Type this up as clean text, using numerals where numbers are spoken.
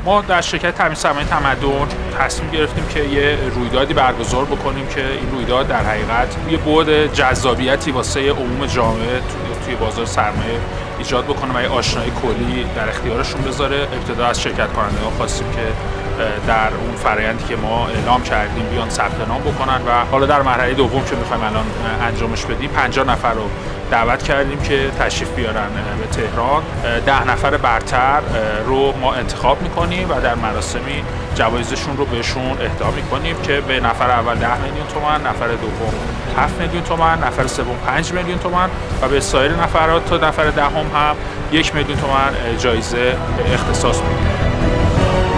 ما در شرکت تامین سرمایه تمدن تصمیم گرفتیم که یه رویدادی برگزار بکنیم که این رویداد در حقیقت یه بعد جذابیتی واسه عموم جامعه توی بازار سرمایه ایجاد بکنه و یه آشنایی کلی در اختیارشون بذاره. ابتدا از شرکت کنندگان خواستیم که در اون فرآیندی که ما اعلام کردیم بیان ثبت نام بکنن و حالا در مرحله دوم که می‌خوایم الان انجامش بدیم 50 نفر رو دعوت کردیم که تشریف بیارن به تهران. 10 نفر برتر رو ما انتخاب می‌کنیم و در مراسمی جوایزشون رو بهشون اهدا می‌کنیم که به نفر اول 10 میلیون تومان، نفر دوم 7 میلیون تومان، نفر سوم 5 میلیون تومان و به سایر نفرات تا نفر دهم هم 1 میلیون تومان جایزه اختصاص می‌دیم.